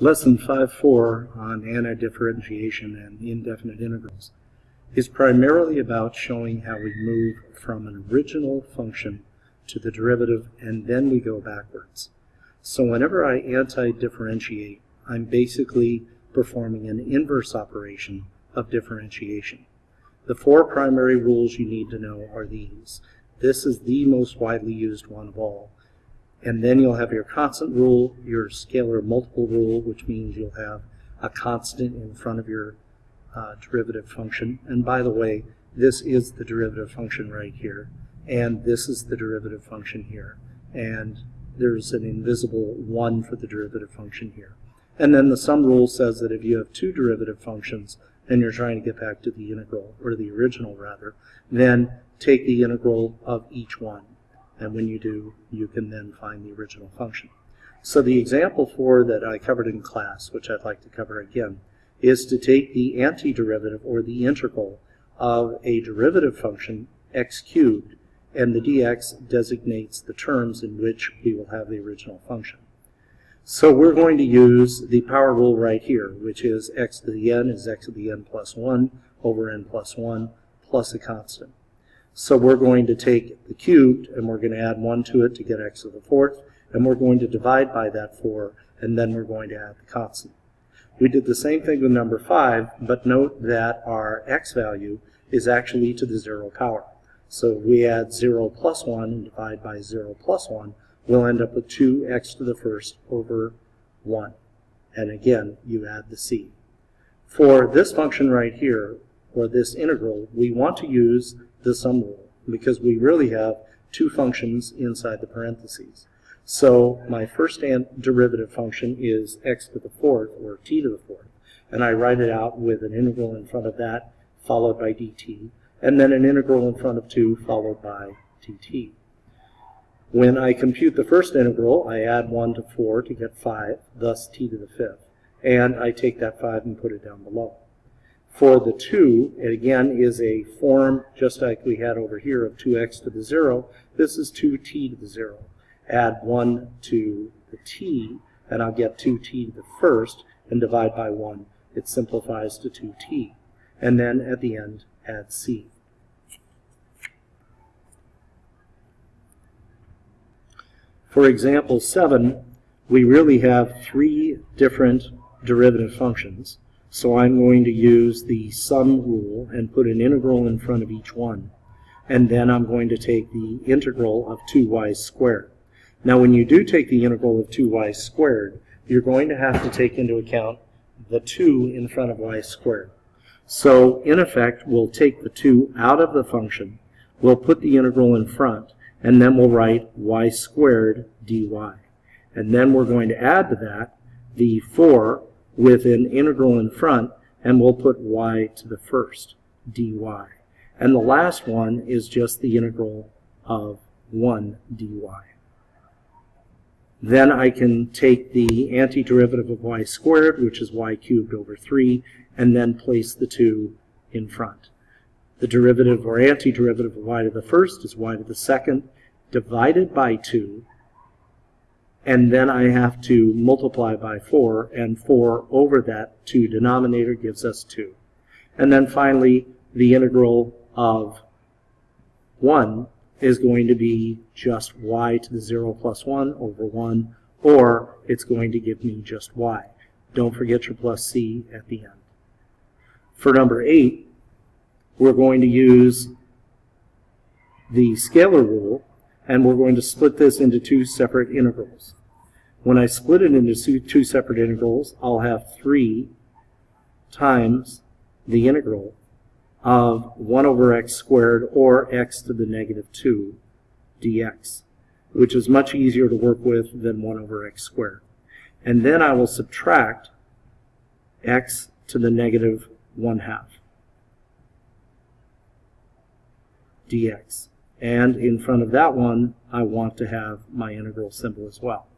Lesson 5.4 on antidifferentiation and indefinite integrals is primarily about showing how we move from an original function to the derivative and then we go backwards. So whenever I anti-differentiate, I'm basically performing an inverse operation of differentiation. The four primary rules you need to know are these. This is the most widely used one of all. And then you'll have your constant rule, your scalar multiple rule, which means you'll have a constant in front of your derivative function. And by the way, this is the derivative function right here. And this is the derivative function here. And there's an invisible 1 for the derivative function here. And then the sum rule says that if you have two derivative functions and you're trying to get back to the integral, or the original rather, then take the integral of each one. And when you do, you can then find the original function. So the example 4 that I covered in class, which I'd like to cover again, is to take the antiderivative, or the integral, of a derivative function, x cubed, and the dx designates the terms in which we will have the original function. So we're going to use the power rule right here, which is x to the n is x to the n plus 1 over n plus 1 plus a constant. So we're going to take the cubed, and we're going to add 1 to it to get x to the 4th, and we're going to divide by that 4, and then we're going to add the constant. We did the same thing with number 5, but note that our x value is actually to the 0 power. So if we add 0 plus 1 and divide by 0 plus 1, we'll end up with 2x to the 1st over 1. And again, you add the c. For this function right here, or this integral, we want to use the sum rule, because we really have two functions inside the parentheses. So my first derivative function is x to the 4th, or t to the 4th, and I write it out with an integral in front of that, followed by dt, and then an integral in front of 2, followed by dt. When I compute the first integral, I add 1 to 4 to get 5, thus t to the 5th, and I take that 5 and put it down below. For the 2, it again is a form just like we had over here of 2x to the 0. This is 2t to the 0. Add 1 to the t, and I'll get 2t to the 1st, and divide by 1. It simplifies to 2t. And then at the end, add c. For example 7, we really have 3 different derivative functions. So I'm going to use the sum rule and put an integral in front of each one. And then I'm going to take the integral of 2y squared. Now when you do take the integral of 2y squared, you're going to have to take into account the 2 in front of y squared. So in effect, we'll take the 2 out of the function, we'll put the integral in front, and then we'll write y squared dy. And then we're going to add to that the 4 with an integral in front, and we'll put y to the 1st, dy. And the last one is just the integral of 1 dy. Then I can take the antiderivative of y squared, which is y cubed over 3, and then place the 2 in front. The derivative or antiderivative of y to the 1st is y to the 2nd, divided by 2, and then I have to multiply by 4, and 4 over that 2 denominator gives us 2. And then finally, the integral of 1 is going to be just y to the 0 plus 1 over 1, or it's going to give me just y. Don't forget your plus c at the end. For number 8, we're going to use the scalar rule, and we're going to split this into 2 separate integrals. When I split it into 2 separate integrals, I'll have 3 times the integral of 1 over x squared, or x to the negative 2 dx, which is much easier to work with than 1 over x squared. And then I will subtract x to the negative 1/2 dx. And in front of that one, I want to have my integral symbol as well.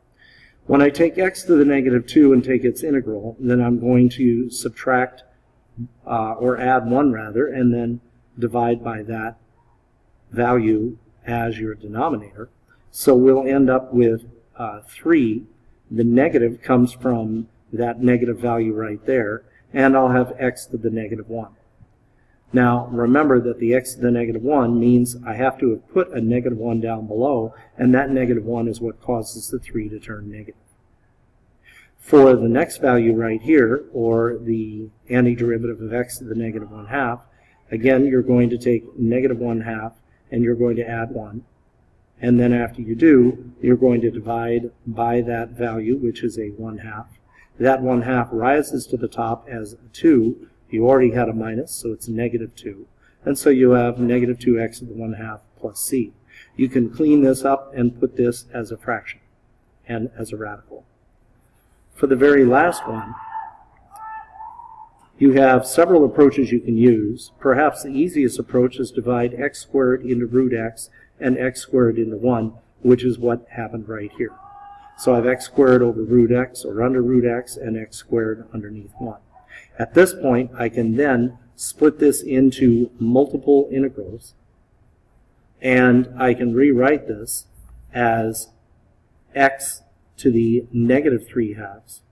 When I take x to the negative 2 and take its integral, then I'm going to subtract, or add 1 rather, and then divide by that value as your denominator. So we'll end up with 3. The negative comes from that negative value right there, and I'll have x to the negative 1. Now, remember that the x to the negative 1 means I have to have put a negative 1 down below, and that negative 1 is what causes the 3 to turn negative. For the next value right here, or the antiderivative of x to the negative 1/2, again, you're going to take negative 1/2 and you're going to add 1. And then after you do, you're going to divide by that value, which is a 1/2. That 1/2 rises to the top as a 2. You already had a minus, so it's negative 2. And so you have negative 2x to the 1/2 plus c. You can clean this up and put this as a fraction and as a radical. For the very last one, you have several approaches you can use. Perhaps the easiest approach is divide x squared into root x and x squared into 1, which is what happened right here. So I have x squared over root x, or under root x, and x squared underneath 1. At this point, I can then split this into multiple integrals, and I can rewrite this as x to the negative 3/2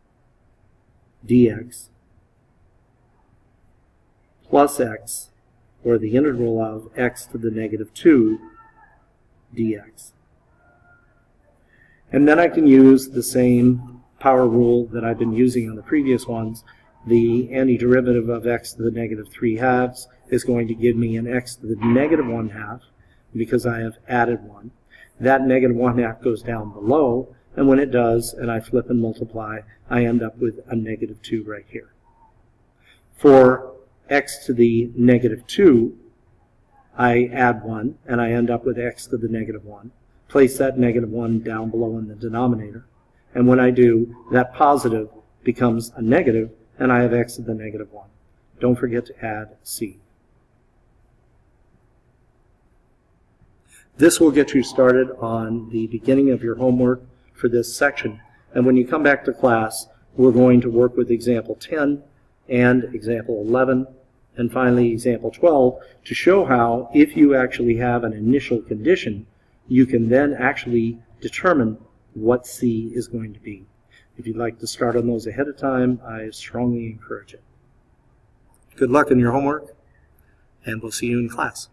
dx plus x, or the integral of x to the negative 2 dx. And then I can use the same power rule that I've been using on the previous ones. The antiderivative of x to the negative 3/2 is going to give me an x to the negative 1/2 because I have added 1. That negative 1/2 goes down below, and when it does, and I flip and multiply, I end up with a negative 2 right here. For x to the negative 2, I add 1, and I end up with x to the negative 1. Place that negative 1 down below in the denominator. And when I do, that positive becomes a negative, and I have x to the negative 1. Don't forget to add c. This will get you started on the beginning of your homework for this section. And when you come back to class, we're going to work with example 10 and example 11, and finally example 12, to show how, if you actually have an initial condition, you can then actually determine what C is going to be. If you'd like to start on those ahead of time, I strongly encourage it. Good luck in your homework, and we'll see you in class.